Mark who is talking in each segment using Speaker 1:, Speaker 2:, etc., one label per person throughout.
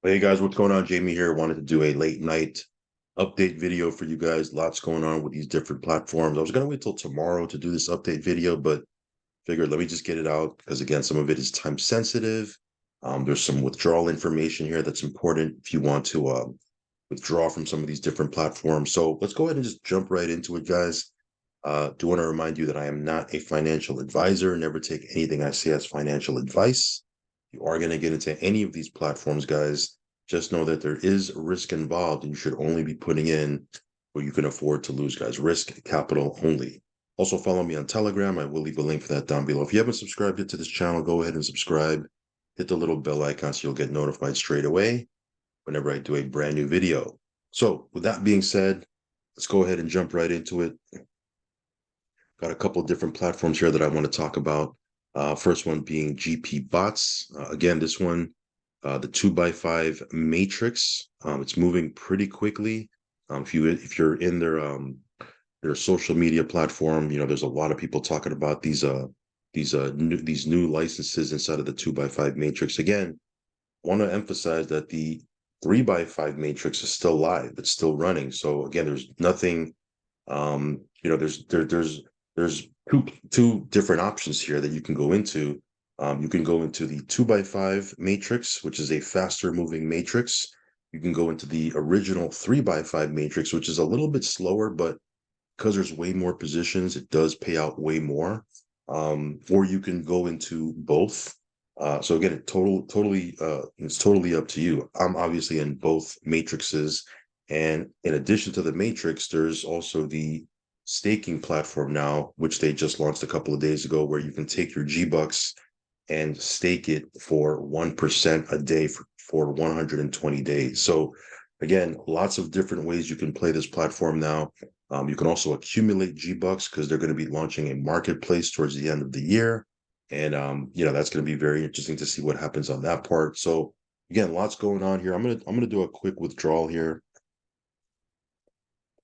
Speaker 1: Hey guys, what's going on? Jamie here. Wanted to do a late night update video for you guys. Lots going on with these different platforms. I was going to wait till tomorrow to do this update video, but figured let me just get it out because again, some of it is time sensitive. There's some withdrawal information here that's important if you want to withdraw from some of these different platforms. So let's go ahead and just jump right into it, guys. Do want to remind you that I am not a financial advisor. Never take anything I say as financial advice. You are going to get into any of these platforms, guys. Just know that there is risk involved and you should only be putting in what you can afford to lose, guys. Risk capital only. Also, follow me on Telegram. I will leave a link for that down below. If you haven't subscribed yet to this channel, go ahead and subscribe. Hit the little bell icon so you'll get notified straight away whenever I do a brand new video. So with that being said, let's go ahead and jump right into it. Got a couple of different platforms here that I want to talk about. First one being GP Bots. Again, this one, the 2x5 matrix. It's moving pretty quickly. If you're in their social media platform, there's a lot of people talking about these new licenses inside of the 2x5 matrix. Again, I want to emphasize that the 3x5 matrix is still live. It's still running. So again, there's nothing. There's two different options here that you can go into. You can go into the 2x5 matrix, which is a faster moving matrix. You can go into the original 3x5 matrix, which is a little bit slower, but because there's way more positions, it does pay out way more. Or you can go into both. So again, it's totally up to you. I'm obviously in both matrices. And in addition to the matrix, there's also the staking platform now, which they just launched a couple of days ago, where you can take your G-Bucks and stake it for 1% a day for 120 days. So again, lots of different ways you can play this platform now. You can also accumulate G-Bucks because they're going to be launching a marketplace towards the end of the year. And, that's going to be very interesting to see what happens on that part. So again, lots going on here. I'm going to do a quick withdrawal here.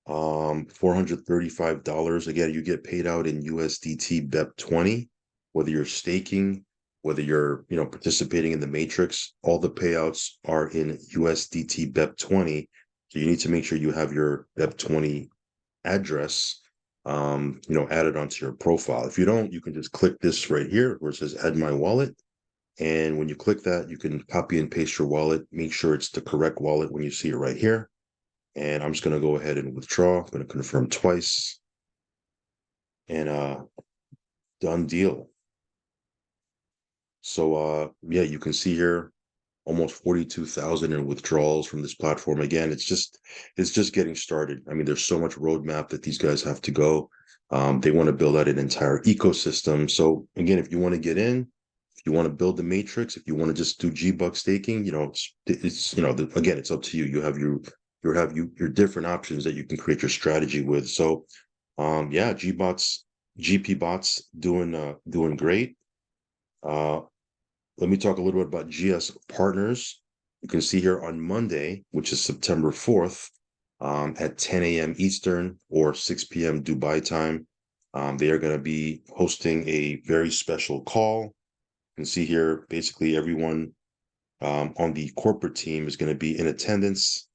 Speaker 1: $435. Again, you get paid out in USDT BEP20, whether you're staking, whether you're, participating in the matrix, all the payouts are in USDT BEP20. So you need to make sure you have your BEP20 address, added onto your profile. If you don't, you can just click this right here where it says add my wallet. And when you click that, you can copy and paste your wallet. Make sure it's the correct wallet when you see it right here. And I'm just going to go ahead and withdraw. I'm going to confirm twice. And done deal. So yeah, you can see here almost 42,000 in withdrawals from this platform. Again, it's just getting started. I mean, there's so much roadmap that these guys have to go. They want to build out an entire ecosystem. So again, if you want to get in, if you want to build the matrix, if you want to just do G-Buck staking, again, it's up to you. You have your different options that you can create your strategy with. So yeah, GP bots doing great. Let me talk a little bit about GS partners. You can see here on Monday, which is September 4th, at 10 a.m. Eastern or 6 p.m. Dubai time, they are going to be hosting a very special call. You can see here, basically everyone on the corporate team is going to be in attendance.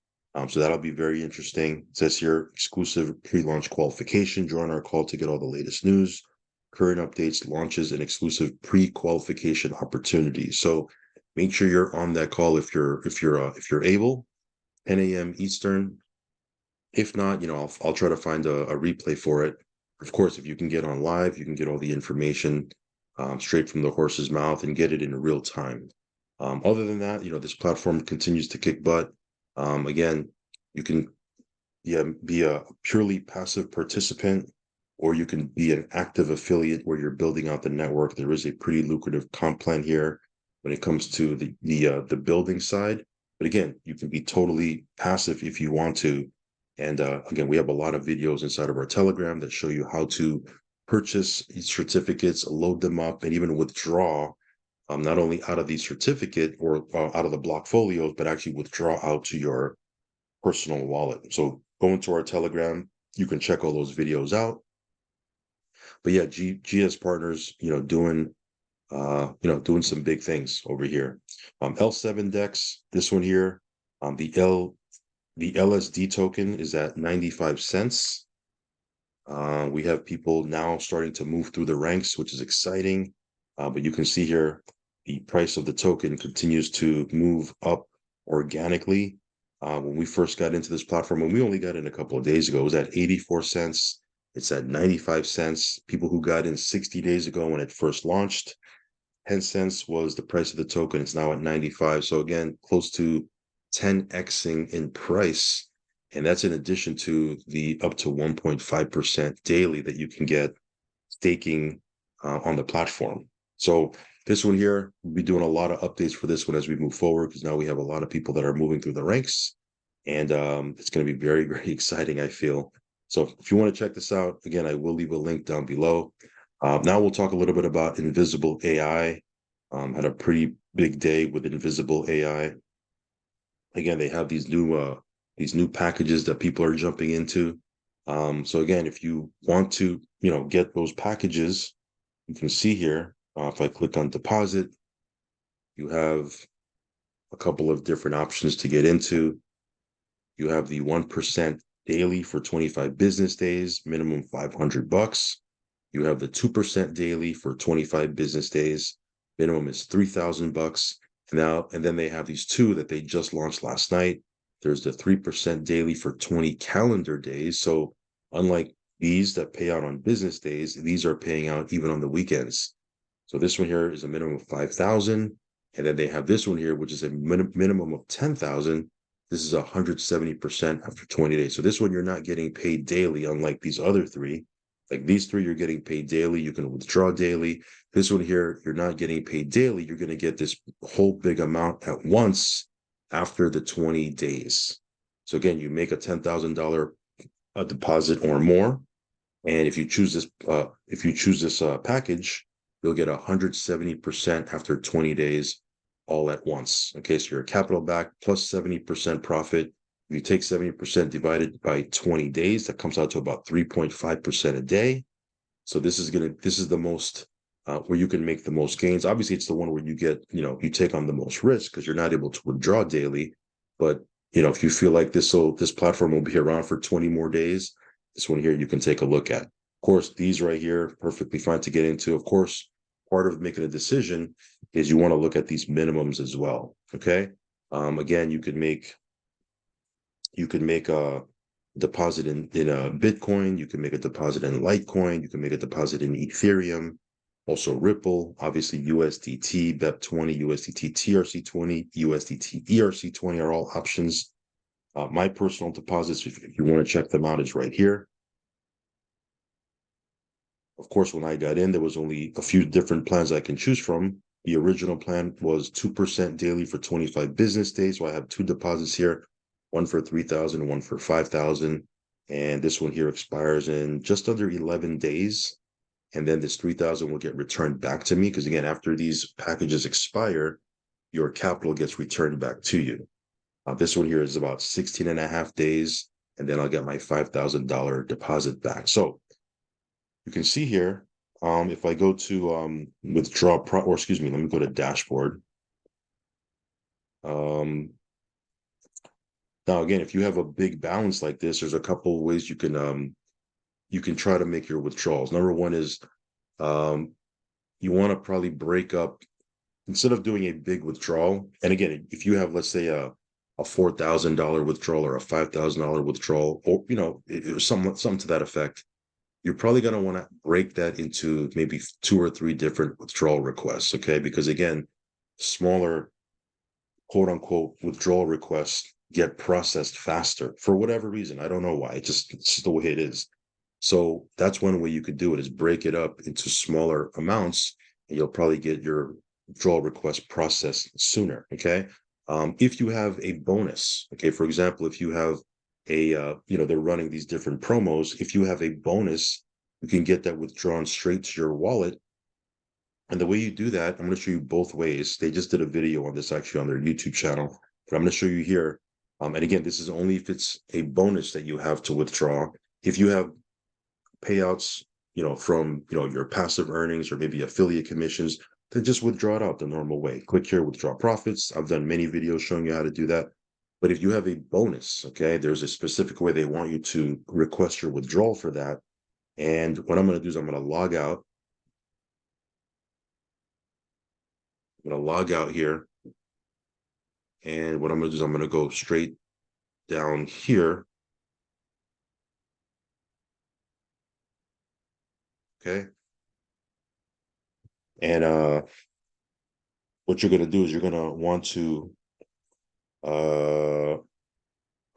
Speaker 1: So that'll be very interesting. It says here, exclusive pre-launch qualification. Join our call to get all the latest news, current updates, launches, and exclusive pre-qualification opportunities. So make sure you're on that call if you're able. 10 a.m. Eastern. If not, I'll try to find a replay for it. Of course, if you can get on live, you can get all the information straight from the horse's mouth and get it in real time. Other than that, this platform continues to kick butt. Again, you can be a purely passive participant, or you can be an active affiliate where you're building out the network. There is a pretty lucrative comp plan here when it comes to the building side. But again, you can be totally passive if you want to. And again, we have a lot of videos inside of our Telegram that show you how to purchase these certificates, load them up, and even withdraw not only out of the certificate or out of the block folios, but actually withdraw out to your personal wallet. So go into our Telegram, you can check all those videos out. But yeah, GS partners, doing doing some big things over here. L7 Dex, this one here, the LSD token is at 95 cents. We have people now starting to move through the ranks, which is exciting. But you can see here, the price of the token continues to move up organically. When we first got into this platform, when we only got in a couple of days ago, it was at 84 cents. It's at 95 cents. People who got in 60 days ago when it first launched, 10 cents was the price of the token. It's now at 95. So again, close to 10xing in price. And that's in addition to the up to 1.5% daily that you can get staking on the platform. So this one here, we'll be doing a lot of updates for this one as we move forward, because now we have a lot of people that are moving through the ranks. And it's going to be very, very exciting, I feel. So if you want to check this out, again, I will leave a link down below. Now we'll talk a little bit about Invisible AI. Had a pretty big day with Invisible AI. Again, they have these new packages that people are jumping into. So again, if you want to, get those packages, you can see here, if I click on deposit, you have a couple of different options to get into. You have the 1% daily for 25 business days, minimum $500. You have the 2% daily for 25 business days, minimum is $3,000. And then they have these two that they just launched last night. There's the 3% daily for 20 calendar days. So unlike these that pay out on business days, these are paying out even on the weekends. So this one here is a minimum of 5,000. And then they have this one here, which is a minimum of 10,000. This is 170% after 20 days. So this one, you're not getting paid daily, unlike these other three. Like these three, you're getting paid daily. You can withdraw daily. This one here, you're not getting paid daily. You're going to get this whole big amount at once after the 20 days. So again, you make a $10,000 deposit or more. And if you choose this package, you'll get 170% after 20 days all at once. Okay, so your capital back plus 70% profit. If you take 70% divided by 20 days, that comes out to about 3.5% a day. So this is the most where you can make the most gains. Obviously, it's the one where you get, you take on the most risk because you're not able to withdraw daily. But if you feel like this platform will be around for 20 more days, this one here you can take a look at. Of course, these right here, perfectly fine to get into. Of course, part of making a decision is you want to look at these minimums as well. Okay. Again, you could make a deposit in a Bitcoin. You can make a deposit in Litecoin. You can make a deposit in Ethereum. Also Ripple, obviously USDT, BEP20, USDT TRC20, USDT ERC20 are all options. My personal deposits, if you want to check them out, is right here. Of course, when I got in, there was only a few different plans I can choose from. The original plan was 2% daily for 25 business days. So I have two deposits here, one for 3,000, one for 5,000. And this one here expires in just under 11 days. And then this 3,000 will get returned back to me. Because again, after these packages expire, your capital gets returned back to you. This one here is about 16 and a half days. And then I'll get my $5,000 deposit back. So you can see here, if I go to withdraw, let me go to dashboard. Now, again, if you have a big balance like this, there's a couple of ways you can try to make your withdrawals. Number one is you want to probably break up, instead of doing a big withdrawal. And again, if you have, let's say, a $4,000 withdrawal or a $5,000 withdrawal, or something to that effect, you're probably going to want to break that into maybe 2 or 3 different withdrawal requests. Okay, because again, smaller quote unquote withdrawal requests get processed faster for whatever reason. I don't know why. It's just the way it is. So that's one way you could do it, is break it up into smaller amounts, and you'll probably get your withdrawal request processed sooner. Okay. If you have a bonus, okay, for example, if you have they're running these different promos. If you have a bonus, you can get that withdrawn straight to your wallet. And the way you do that, I'm going to show you both ways. They just did a video on this actually on their YouTube channel, but I'm going to show you here. And again, this is only if it's a bonus that you have to withdraw. If you have payouts, from, your passive earnings or maybe affiliate commissions, then just withdraw it out the normal way. Click here, withdraw profits. I've done many videos showing you how to do that. But if you have a bonus, okay, there's a specific way they want you to request your withdrawal for that. And what I'm going to do is I'm going to log out. I'm going to log out here. And what I'm going to do is I'm going to go straight down here. Okay. And what you're going to do is you're going to want to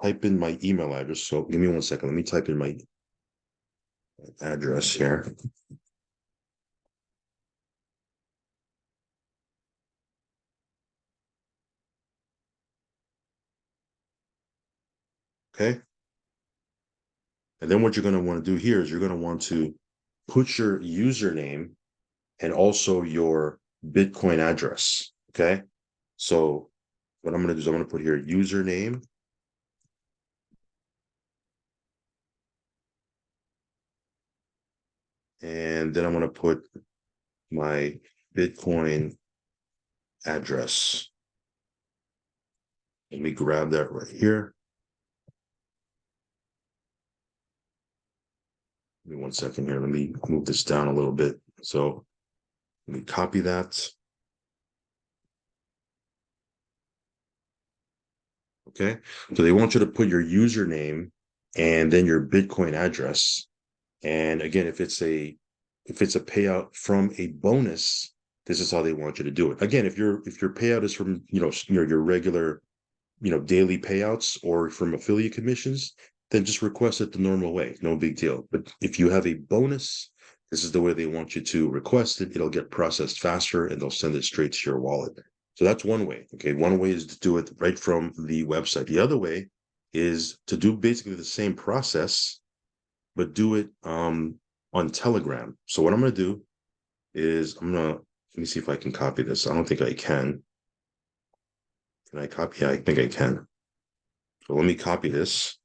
Speaker 1: type in my email address. So give me 1 second. Let me type in my address here. Okay. And then what you're going to want to do here is you're going to want to put your username and also your Bitcoin address. Okay. So what I'm going to do is I'm going to put here username. And then I'm going to put my Bitcoin address. Let me grab that right here. Give me 1 second here. Let me move this down a little bit. So let me copy that. Okay. So they want you to put your username and then your Bitcoin address. And again, if it's a payout from a bonus, this is how they want you to do it. Again, if your payout is from your regular daily payouts or from affiliate commissions, then just request it the normal way. No big deal. But if you have a bonus, this is the way they want you to request it. It'll get processed faster and they'll send it straight to your wallet. So that's one way. Okay. One way is to do it right from the website. The other way is to do basically the same process, but do it on Telegram. So what I'm going to do is let me see if I can copy this. I don't think I can. Can I copy? Yeah, I think I can. So let me copy this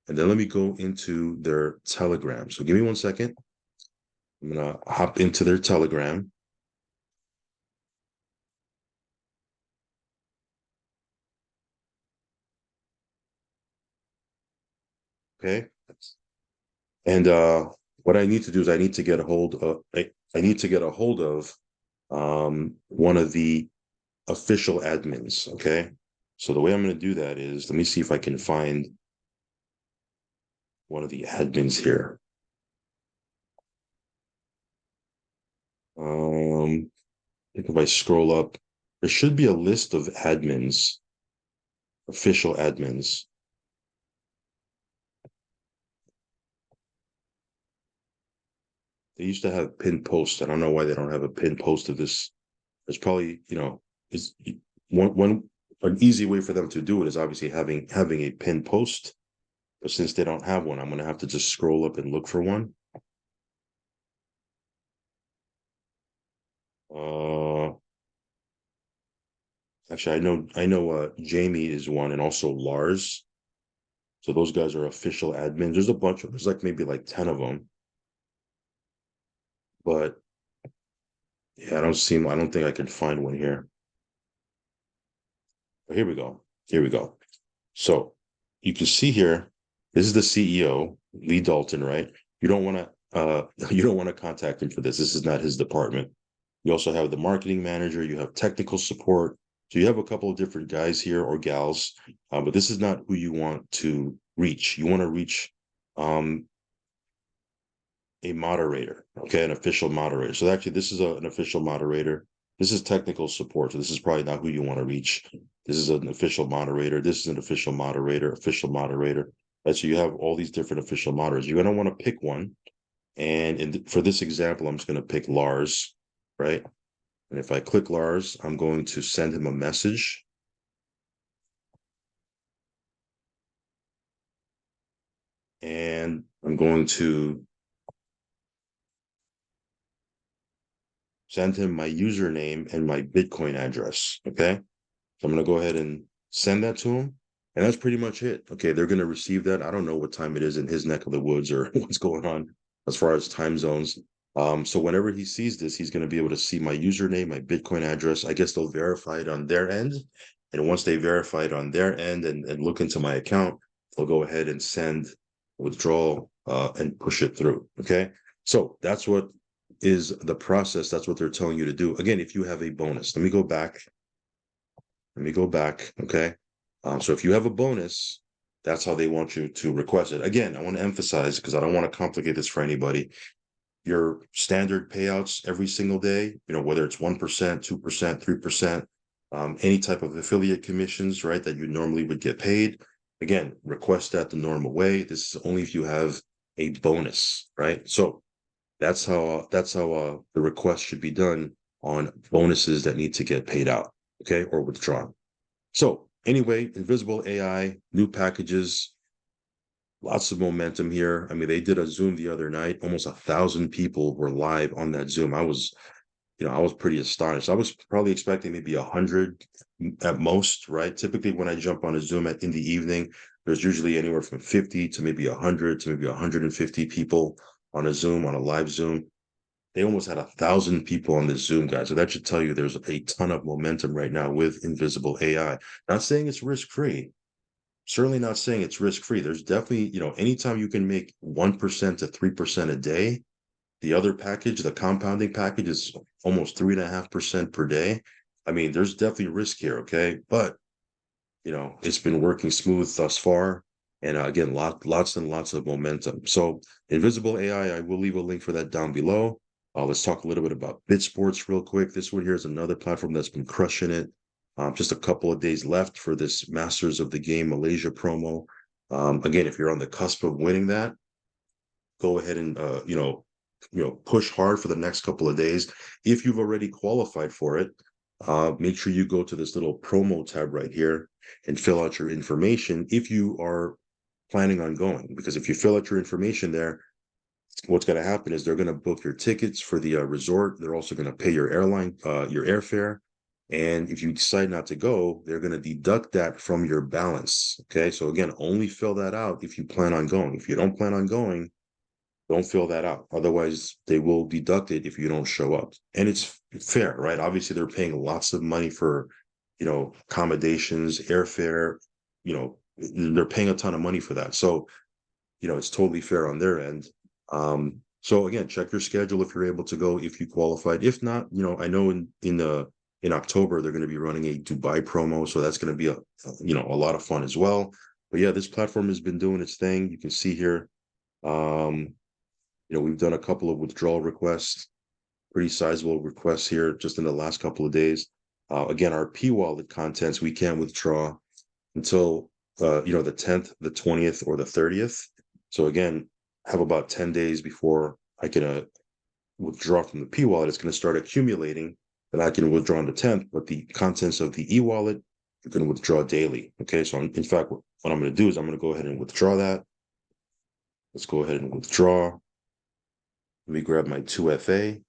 Speaker 1: and then let me go into their Telegram. So give me 1 second. I'm going to hop into their Telegram. Okay. And what I need to do is I need to get a hold of one of the official admins. Okay. So the way I'm going to do that is let me see if I can find one of the admins here. I think if I scroll up, there should be a list of admins, official admins. They used to have pinned posts. I don't know why they don't have a pinned post of this. There's probably, is one an easy way for them to do it is obviously having a pinned post. But since they don't have one, I'm gonna have to just scroll up and look for one. Uh, Actually, I know Jamie is one, and also Lars. So those guys are official admins. There's a bunch of there's like maybe like 10 of them. But yeah, I don't think I can find one here. But here we go. Here we go. So you can see here, this is the CEO, Lee Dalton, right? You don't want to you don't want to contact him for this. This is not his department. You also have the marketing manager, you have technical support. So you have a couple of different guys here or gals, but this is not who you want to reach. You want to reach um, a moderator, okay, an official moderator. So actually, this is an official moderator. This is technical support. So this is probably not who you want to reach. This is an official moderator. This is an official moderator, official moderator. Right, so you have all these different official moderators. You're going to want to pick one. And for this example, I'm just going to pick Lars, right? And if I click Lars, I'm going to send him a message. And I'm going to send him my username and my Bitcoin address. Okay. So I'm going to go ahead and send that to him. And that's pretty much it. Okay. They're going to receive that. I don't know what time it is in his neck of the woods or what's going on as far as time zones. So whenever he sees this, he's going to be able to see my username, my Bitcoin address. I guess they'll verify it on their end. And once they verify it on their end and look into my account, they'll go ahead and send withdrawal and push it through. Okay. So that's what is the process. That's what they're telling you to do. Again, if you have a bonus, let me go back. Let me go back. Okay. So if you have a bonus, that's how they want you to request it. Again, I want to emphasize because I don't want to complicate this for anybody. Your standard payouts every single day, whether it's 1%, 2%, 3%, any type of affiliate commissions, right, that you normally would get paid. Again, request that the normal way. This is only if you have a bonus, right? So that's how the request should be done on bonuses that need to get paid out, okay, or withdrawn. So anyway, Invisible AI, new packages, lots of momentum here. I mean, they did a Zoom the other night. Almost 1,000 people were live on that Zoom. I was pretty astonished. I was probably expecting maybe 100 at most, right? Typically, when I jump on a Zoom in the evening, there's usually anywhere from 50 to maybe 100 to maybe 150 people on a Zoom, on a live Zoom. They almost had 1,000 people on this Zoom, guys. So that should tell you there's a ton of momentum right now with Invisible AI. Not saying it's risk-free, certainly not saying it's risk-free. There's definitely, anytime you can make 1% to 3% a day, the other package, the compounding package, is almost 3.5% per day. I mean, there's definitely risk here, okay? But, it's been working smooth thus far. And again, lots and lots of momentum. So Invisible AI, I will leave a link for that down below. Let's talk a little bit about BitSports real quick. This one here is another platform that's been crushing it. Just a couple of days left for this Masters of the Game Malaysia promo. Again, if you're on the cusp of winning that, go ahead and push hard for the next couple of days. If you've already qualified for it, make sure you go to this little promo tab right here and fill out your information if you are planning on going. Because if you fill out your information there, what's going to happen is they're going to book your tickets for the resort. They're also going to pay your your airfare. And if you decide not to go, they're going to deduct that from your balance. Okay. So again, only fill that out if you plan on going. If you don't plan on going, don't fill that out. Otherwise, they will deduct it if you don't show up. And it's fair, right? Obviously, they're paying lots of money for, accommodations, airfare, they're paying a ton of money for that. So, it's totally fair on their end. So again, check your schedule if you're able to go, if you qualified. If not, I know in October they're going to be running a Dubai promo, so that's going to be a lot of fun as well. But yeah, this platform has been doing its thing. You can see here, we've done a couple of withdrawal requests, pretty sizable requests here just in the last couple of days. Again, our P-Wallet contents, we can't withdraw until, the 10th, the 20th, or the 30th. So again, have about 10 days before I can withdraw from the P-Wallet. It's going to start accumulating, and I can withdraw on the 10th, but the contents of the e-wallet, you can withdraw daily. Okay, so in fact, what I'm going to do is I'm going to go ahead and withdraw that. Let's go ahead and withdraw. Let me grab my 2FA.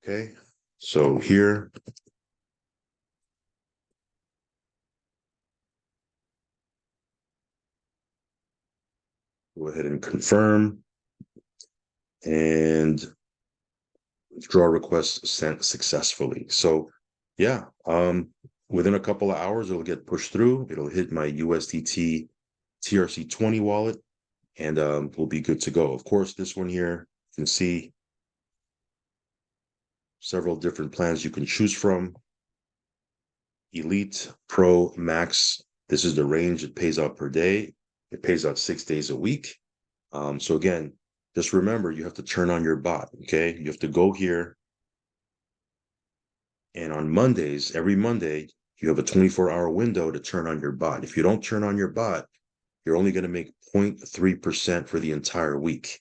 Speaker 1: Okay, so here, go ahead and confirm, and withdrawal request sent successfully. So yeah, within a couple of hours, it'll get pushed through. It'll hit my USDT TRC20 wallet, and we'll be good to go. Of course, this one here, you can see several different plans you can choose from. Elite, Pro, Max. This is the range it pays out per day. It pays out 6 days a week. So again, just remember, you have to turn on your bot, okay? You have to go here. And on Mondays, every Monday, you have a 24-hour window to turn on your bot. If you don't turn on your bot, you're only going to make 0.3% for the entire week.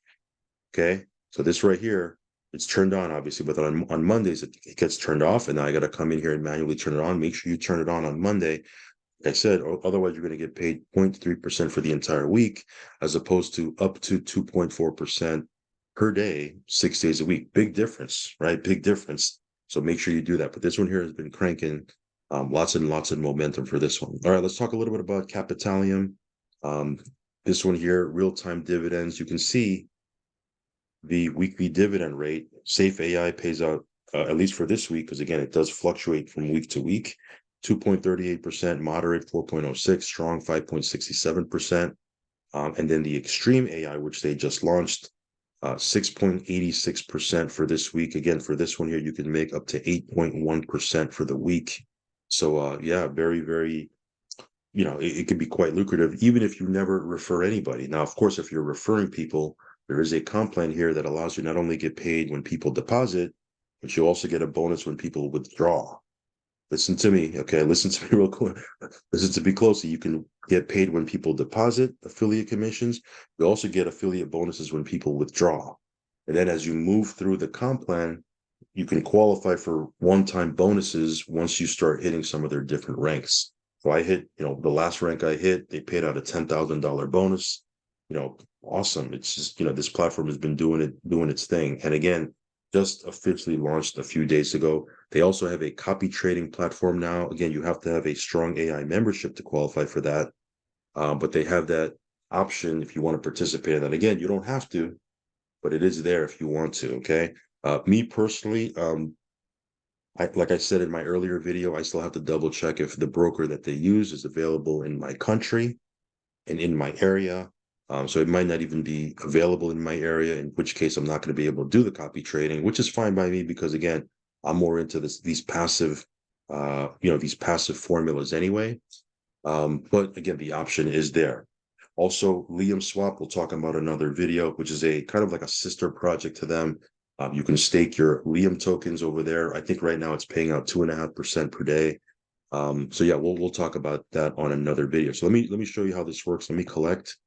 Speaker 1: Okay. So this right here, it's turned on, obviously, but on Mondays, it gets turned off. And now I got to come in here and manually turn it on. Make sure you turn it on Monday. Like I said, otherwise you're going to get paid 0.3% for the entire week, as opposed to up to 2.4% per day, 6 days a week. Big difference, right? Big difference. So make sure you do that. But this one here has been cranking lots and lots of momentum for this one. All right, let's talk a little bit about Capitalium. This one here, real-time dividends, you can see the weekly dividend rate. Safe AI pays out, at least for this week, because again, it does fluctuate from week to week, 2.38%, moderate 4.06, strong 5.67%. And then the extreme AI, which they just launched, 6.86% for this week. Again, for this one here, you can make up to 8.1% for the week. So yeah, very, very, it can be quite lucrative, even if you never refer anybody. Now, of course, if you're referring people, there is a comp plan here that allows you not only get paid when people deposit, but you also get a bonus when people withdraw. Listen to me, okay? Listen to me real quick. Listen to me closely. You can get paid when people deposit affiliate commissions. You also get affiliate bonuses when people withdraw. And then as you move through the comp plan, you can qualify for one-time bonuses once you start hitting some of their different ranks. So I hit, the last rank I hit, they paid out a $10,000 bonus. Awesome. It's just, this platform has been doing its thing. And again, just officially launched a few days ago. They also have a copy trading platform now. Again, you have to have a strong AI membership to qualify for that. But they have that option if you want to participate in that. Again, you don't have to, but it is there if you want to. Okay. Me personally, like I said in my earlier video, I still have to double check if the broker that they use is available in my country and in my area. So it might not even be available in my area, in which case I'm not going to be able to do the copy trading, which is fine by me because again, I'm more into these passive, these passive formulas anyway. But again, the option is there. Also, Liam Swap, we'll talk about another video, which is a kind of like a sister project to them. You can stake your Liam tokens over there. I think right now it's paying out 2.5% per day. So yeah, we'll talk about that on another video. So let me show you how this works. Let me collect.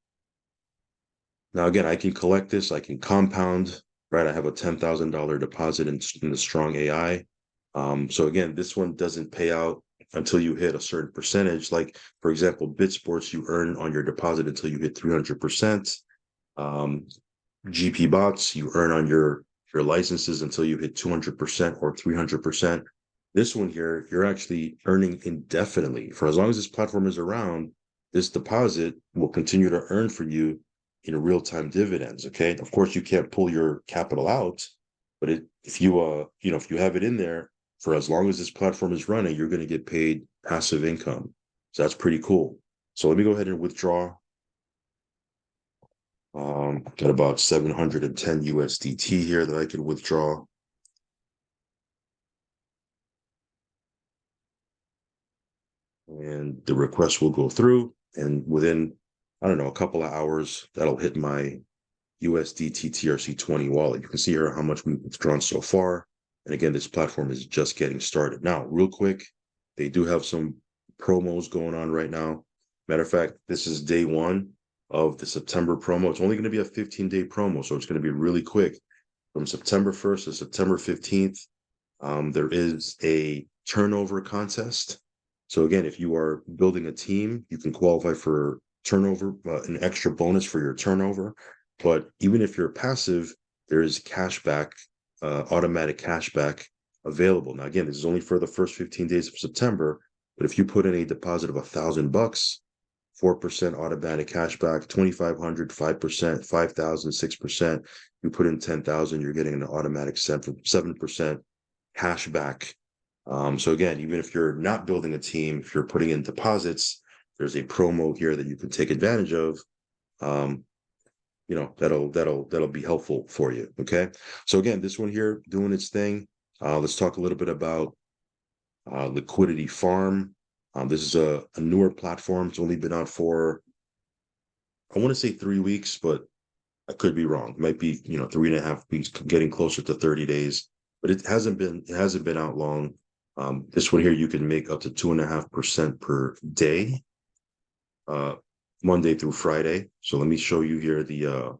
Speaker 1: Now again, I can collect this. I can compound. Right, I have a $10,000 deposit in the Strong AI. So again, this one doesn't pay out until you hit a certain percentage. Like for example, BitSports, you earn on your deposit until you hit 300%. GP bots, you earn on your licenses until you hit 200% or 300%. This one here, you're actually earning indefinitely. For as long as this platform is around, this deposit will continue to earn for you in real-time dividends. Okay. Of course, you can't pull your capital out, but if you if you have it in there for as long as this platform is running, you're going to get paid passive income. So that's pretty cool. So let me go ahead and withdraw. Got about 710 USDT here that I can withdraw. And the request will go through. And within, I don't know, a couple of hours, that'll hit my USDT TRC20 wallet. You can see here how much we've withdrawn so far. And again, this platform is just getting started. Now, real quick, they do have some promos going on right now. Matter of fact, this is day one of the September promo. It's only going to be a 15-day promo, so it's going to be really quick. From September 1st to September 15th, there is a turnover contest. So again, if you are building a team, you can qualify for turnover, an extra bonus for your turnover. But even if you're passive, there is cashback, automatic cashback available. Now, again, this is only for the first 15 days of September. But if you put in a deposit of $1,000, 4% automatic cashback, 2,500, 5%, 5,000, 6%. You put in 10,000, you're getting an automatic 7% cashback. So again, even if you're not building a team, if you're putting in deposits, there's a promo here that you can take advantage of. That'll be helpful for you. Okay. So again, this one here doing its thing. Let's talk a little bit about Liquidity Farm. This is a newer platform. It's only been out for, I want to say 3 weeks, but I could be wrong. It might be, 3.5 weeks, getting closer to 30 days, but it hasn't been out long. This one here, you can make up to 2.5% per day, Monday through Friday. So let me show you here the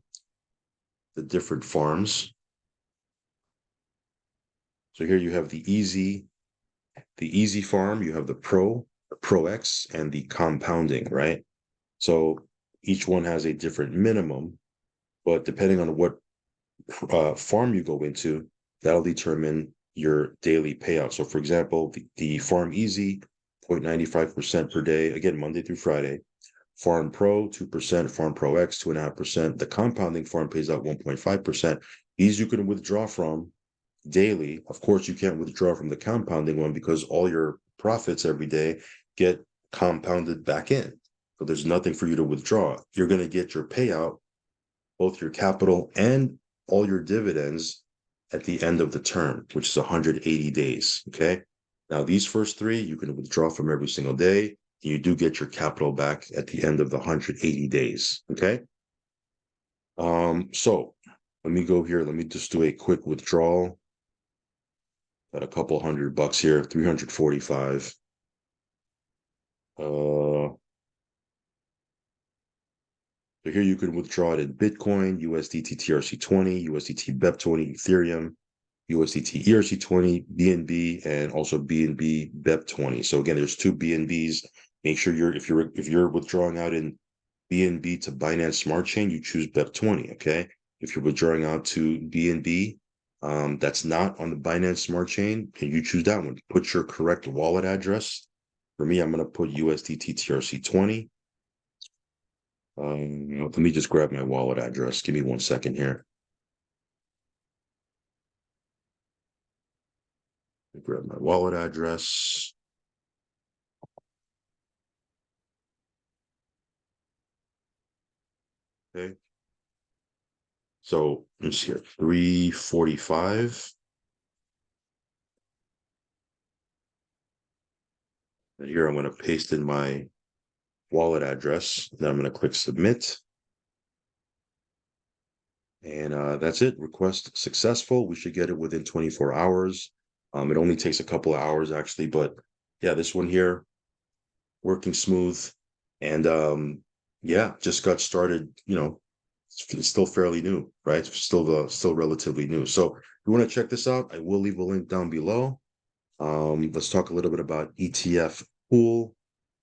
Speaker 1: different farms. So here you have the easy farm, you have the Pro X, and the compounding, right? So each one has a different minimum, but depending on what farm you go into, that'll determine your daily payout. So for example, the farm easy, 0.95% per day, again, Monday through Friday. Farm Pro, 2%, Farm Pro X, 2.5%. The compounding farm pays out 1.5%. These you can withdraw from daily. Of course, you can't withdraw from the compounding one because all your profits every day get compounded back in. So there's nothing for you to withdraw. You're going to get your payout, both your capital and all your dividends at the end of the term, which is 180 days. Okay. Now, these first three, you can withdraw from every single day. You do get your capital back at the end of the 180 days. Okay. So let me go here. Let me just do a quick withdrawal. Got a couple $100 here, 345. So here you can withdraw it in Bitcoin, USDT TRC20, USDT BEP20, Ethereum, USDT ERC20, BNB, and also BNB BEP20. So again, there's two BNBs. Make sure if you're withdrawing out in BNB to Binance Smart Chain, you choose BEP20. Okay. If you're withdrawing out to BNB, that's not on the Binance Smart Chain, and you choose that one. Put your correct wallet address. For me, I'm going to put USDT TRC20. Let me just grab my wallet address. Give me 1 second here. Grab my wallet address. Okay. So let's see here, 345. And here I'm going to paste in my wallet address. Then I'm going to click submit. And that's it. Request successful. We should get it within 24 hours. It only takes a couple of hours actually, but yeah, this one here working smooth. And yeah, just got started, it's still fairly new, right? Still relatively new. So if you want to check this out, I will leave a link down below. Let's talk a little bit about ETF Pool.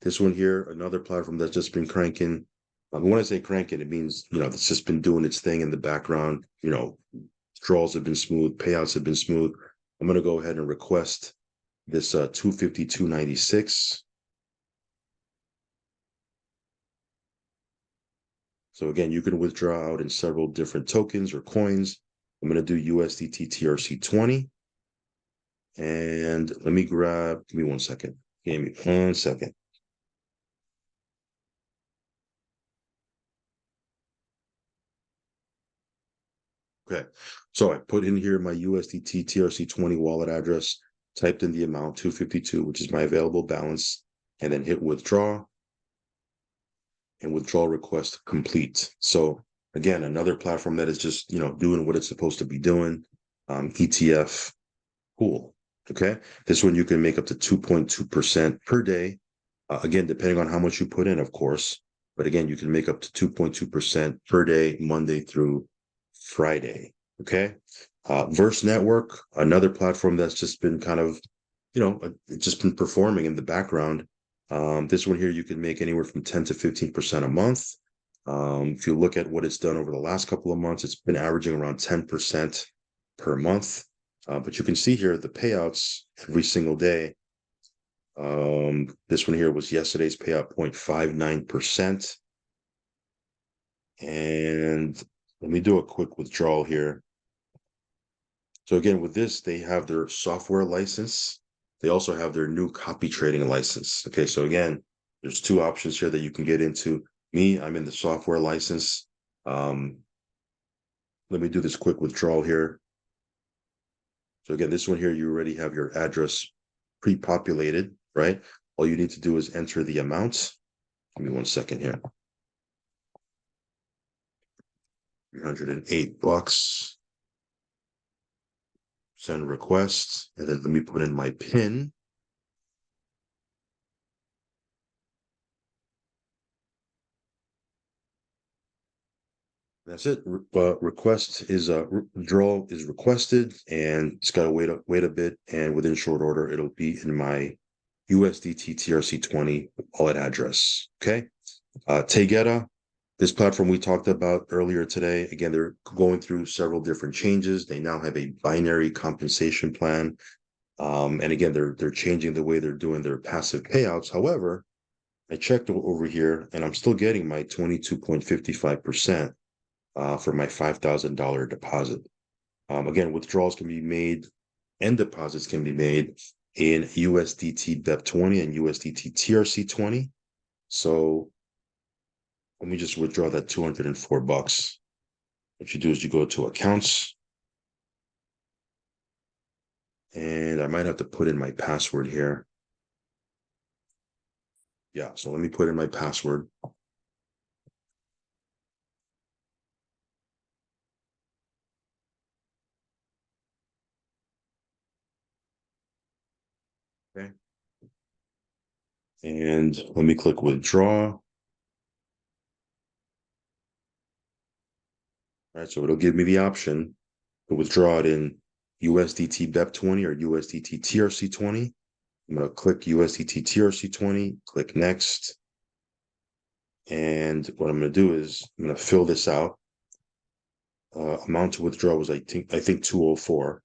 Speaker 1: This one here, another platform that's just been cranking. When I say cranking, it means, it's just been doing its thing in the background. Withdrawals have been smooth, payouts have been smooth. I'm going to go ahead and request this 252.96. So again, you can withdraw out in several different tokens or coins. I'm going to do USDT TRC20. And give me 1 second. Give me 1 second. Okay, so I put in here my USDT TRC20 wallet address, typed in the amount 252, which is my available balance, and then hit withdraw, and withdrawal request complete. So again, another platform that is just, doing what it's supposed to be doing. ETF Pool. Okay, this one you can make up to 2.2% per day. Again, depending on how much you put in, of course. But again, you can make up to 2.2% per day, Monday through Friday. Okay. Verse Network, another platform that's just been kind of, it's just been performing in the background. This one here, you can make anywhere from 10 to 15% a month. If you look at what it's done over the last couple of months, it's been averaging around 10% per month. But you can see here the payouts every single day. This one here was yesterday's payout, 0.59%. And let me do a quick withdrawal here. So again, with this, they have their software license. They also have their new copy trading license. Okay, so again, there's two options here that you can get into. Me, I'm in the software license. Let me do this quick withdrawal here. So again, this one here, you already have your address pre-populated, right? All you need to do is enter the amount. Give me 1 second here. $308. Send request, and then let me put in my PIN. That's it. Request is withdrawal is requested, and it's got to wait a bit. And within short order, it'll be in my USDT TRC20 wallet address. Okay. Tegeta, this platform we talked about earlier today. Again, they're going through several different changes. They now have a binary compensation plan. And again, they're changing the way they're doing their passive payouts. However, I checked over here and I'm still getting my 22.55% for my $5,000 deposit. Again, withdrawals can be made and deposits can be made in USDT BEP20 and USDT TRC20. So let me just withdraw that 204 bucks. What you do is you go to accounts, and I might have to put in my password here. Yeah, so let me put in my password. Okay. And let me click withdraw. All right, so it'll give me the option to withdraw it in USDT BEP20 or USDT TRC20. I'm going to click USDT TRC20, click next. And what I'm going to do is I'm going to fill this out. Amount to withdraw was I think 204.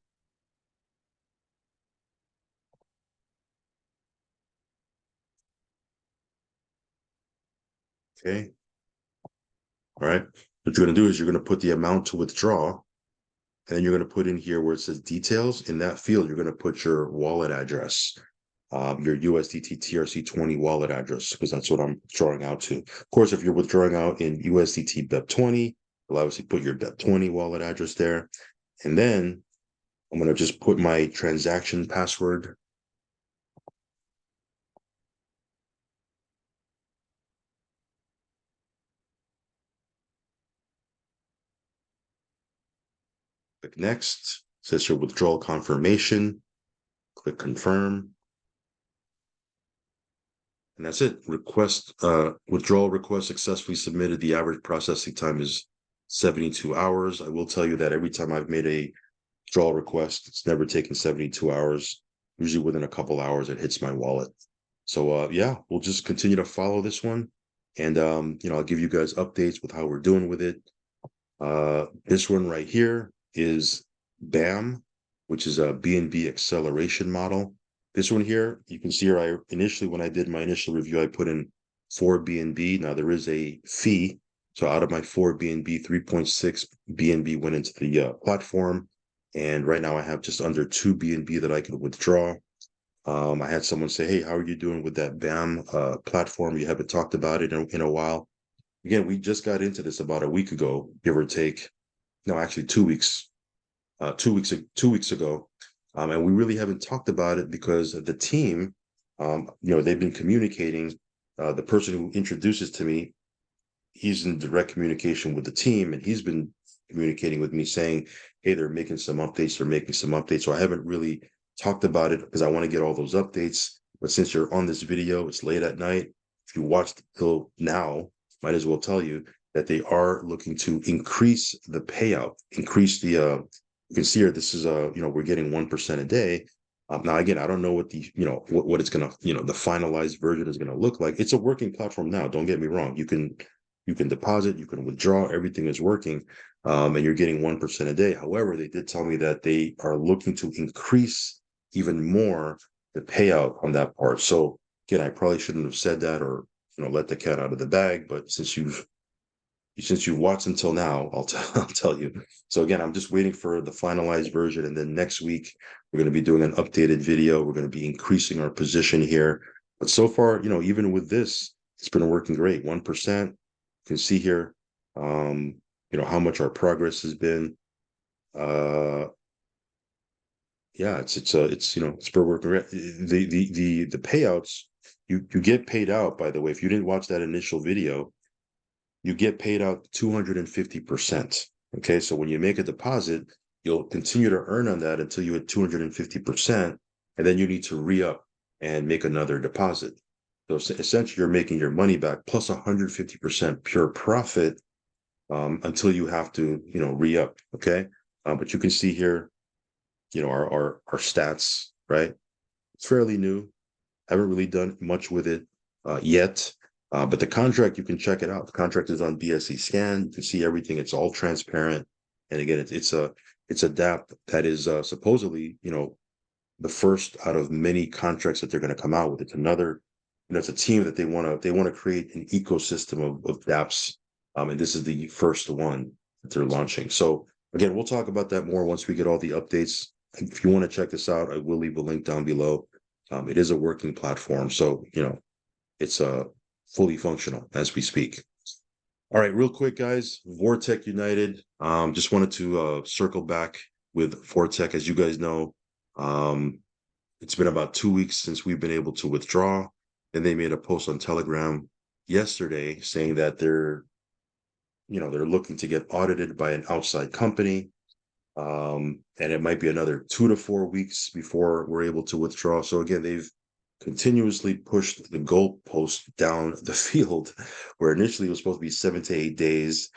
Speaker 1: Okay. All right. What you're going to do is you're going to put the amount to withdraw, and then you're going to put in here where it says details. In that field, you're going to put your wallet address, your USDT TRC20 wallet address, because that's what I'm drawing out to. Of course, if you're withdrawing out in USDT BEP20, you'll obviously put your BEP20 wallet address there. And then I'm going to just put my transaction password. Click next. It says your withdrawal confirmation. Click confirm. And that's it. Withdrawal request successfully submitted. The average processing time is 72 hours. I will tell you that every time I've made a withdrawal request, it's never taken 72 hours. Usually within a couple hours, it hits my wallet. So yeah, we'll just continue to follow this one. And I'll give you guys updates with how we're doing with it. This one right here is BAM, which is a BNB acceleration model. This one here, you can see here, when I did my initial review, I put in 4 BNB. Now there is a fee. So out of my 4 BNB, 3.6 BNB went into the platform. And right now I have just under 2 BNB that I can withdraw. I had someone say, hey, how are you doing with that BAM platform? You haven't talked about it in a while. Again, we just got into this about a week ago, give or take. No, actually 2 weeks. 2 weeks ago, and we really haven't talked about it because the team, they've been communicating. The person who introduces to me, he's in direct communication with the team, and he's been communicating with me saying, "Hey, they're making some updates. They're making some updates." So I haven't really talked about it because I want to get all those updates. But since you're on this video, it's late at night. If you watched till now, might as well tell you that they are looking to increase the payout, increase the you can see here, this is we're getting 1% a day. Now, again, I don't know what the, what it's going to, the finalized version is going to look like. It's a working platform now. Don't get me wrong. You can deposit, you can withdraw, everything is working, and you're getting 1% a day. However, they did tell me that they are looking to increase even more the payout on that part. So again, I probably shouldn't have said that or, let the cat out of the bag, but since you've watched until now, I'll tell you. So again, I'm just waiting for the finalized version. And then next week, we're going to be doing an updated video. We're going to be increasing our position here. But so far, even with this, it's been working great. 1%. You can see here, how much our progress has been. Yeah, it's been working great. The payouts, you get paid out, by the way. If you didn't watch that initial video, you get paid out 250%. Okay, so when you make a deposit, you'll continue to earn on that until you hit 250%, and then you need to re-up and make another deposit. So essentially, you're making your money back plus 150% pure profit until you have to, re-up. Okay, but you can see here, our stats, right? It's fairly new. Haven't really done much with it yet. But the contract, you can check it out. The contract is on BSC Scan. You can see everything. It's all transparent. And again, it's a DApp that is supposedly, the first out of many contracts that they're going to come out with. It's another it's a team that they want to create an ecosystem of dApps, and this is the first one that they're launching. So again, we'll talk about that more once we get all the updates. If you want to check this out, I will leave a link down below. It is a working platform, so it's fully functional as we speak. All right, real quick, guys. Vortec United. Just wanted to circle back with Vortec. As you guys know, it's been about 2 weeks since we've been able to withdraw. And they made a post on Telegram yesterday saying that they're looking to get audited by an outside company. And it might be another 2 to 4 weeks before we're able to withdraw. So again, they've continuously pushed the goalpost down the field, where initially it was supposed to be 7 to 8 days.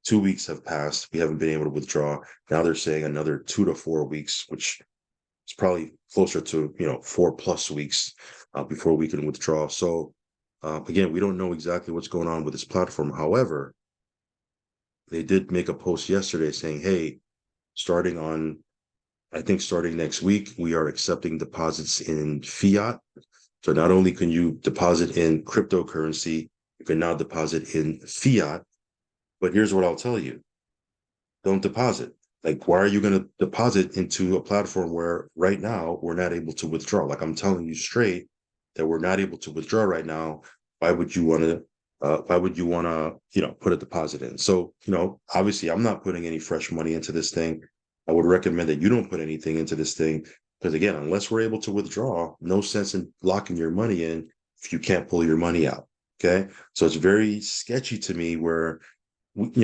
Speaker 1: 2 weeks have passed. We haven't been able to withdraw. Now they're saying another 2 to 4 weeks, which is probably closer to 4+ weeks before we can withdraw. So again, we don't know exactly what's going on with this platform. However, they did make a post yesterday saying, hey, starting next week, we are accepting deposits in fiat. So not only can you deposit in cryptocurrency, you can now deposit in fiat. But here's what I'll tell you. Don't deposit. Like, why are you going to deposit into a platform where right now we're not able to withdraw? Like, I'm telling you straight that we're not able to withdraw right now. Why would you want to put a deposit in? So, obviously I'm not putting any fresh money into this thing. I would recommend that you don't put anything into this thing, because again, unless we're able to withdraw, no sense in locking your money in if you can't pull your money out. Okay. So it's very sketchy to me where,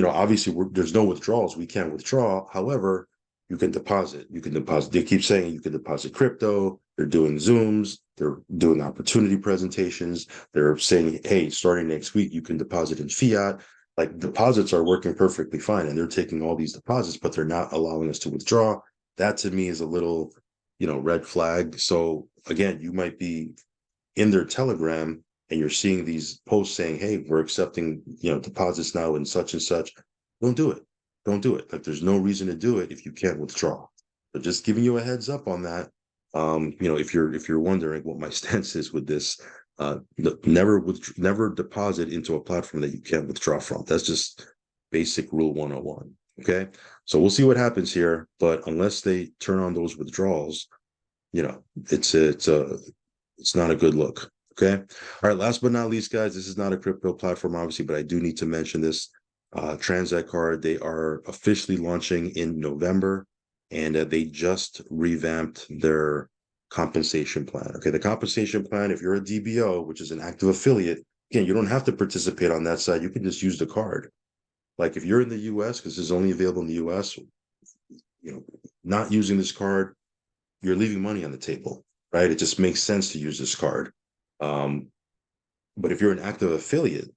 Speaker 1: obviously there's no withdrawals. We can't withdraw. However, you can deposit. They keep saying you can deposit crypto. They're doing Zooms. They're doing opportunity presentations. They're saying, hey, starting next week, you can deposit in fiat. Like, deposits are working perfectly fine, and they're taking all these deposits, but they're not allowing us to withdraw. That to me is a little, red flag. So again, you might be in their Telegram and you're seeing these posts saying, hey, we're accepting, deposits now and such. Don't do it. Don't do it. Like, there's no reason to do it if you can't withdraw. So just giving you a heads up on that. If you're wondering what my stance is with this, never deposit into a platform that you can't withdraw from. That's just basic rule 101. Okay. So we'll see what happens here. But unless they turn on those withdrawals, it's not a good look. Okay. All right. Last but not least, guys, this is not a crypto platform, obviously, but I do need to mention this. Transact Card, they are officially launching in November, and they just revamped their compensation plan. Okay. The compensation plan, if you're a DBO, which is an active affiliate, again, you don't have to participate on that side. You can just use the card. Like, if you're in the US, because it's only available in the US, not using this card, you're leaving money on the table, right? It just makes sense to use this card. But if you're an active affiliate,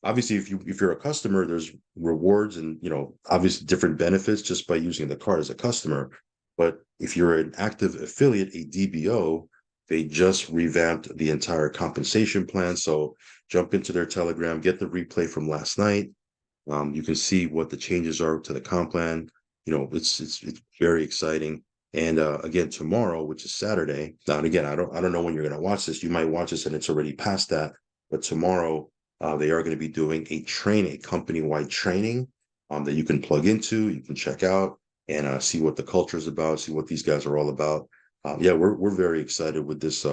Speaker 1: obviously, if you're a customer, there's rewards and obviously different benefits just by using the card as a customer. But if you're an active affiliate, a DBO, they just revamped the entire compensation plan. So jump into their Telegram, get the replay from last night. You can see what the changes are to the comp plan. It's very exciting. And again, tomorrow, which is Saturday. Now, and again, I don't know when you're going to watch this. You might watch this and it's already past that. But tomorrow, they are going to be doing a company-wide training that you can plug into, you can check out, and see what the culture is about, see what these guys are all about. Yeah, we're very excited with this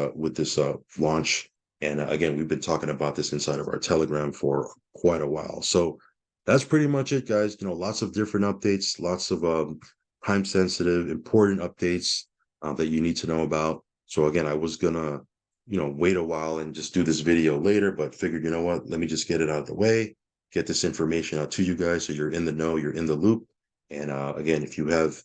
Speaker 1: launch. And again, we've been talking about this inside of our Telegram for quite a while. So that's pretty much it, guys. Lots of different updates, lots of time sensitive, important updates that you need to know about. So again, I was gonna, wait a while and just do this video later, but figured, what, let me just get it out of the way, get this information out to you guys so you're in the know, you're in the loop. And again, if you have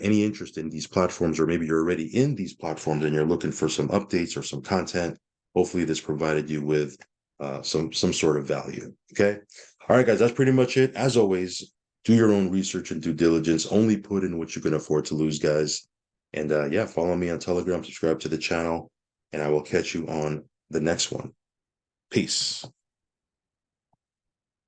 Speaker 1: any interest in these platforms, or maybe you're already in these platforms and you're looking for some updates or some content, hopefully this provided you with some sort of value. Okay. All right, guys, that's pretty much it. As always, do your own research and due diligence. Only put in what you can afford to lose, guys. And yeah, follow me on Telegram, subscribe to the channel, and I will catch you on the next one. Peace.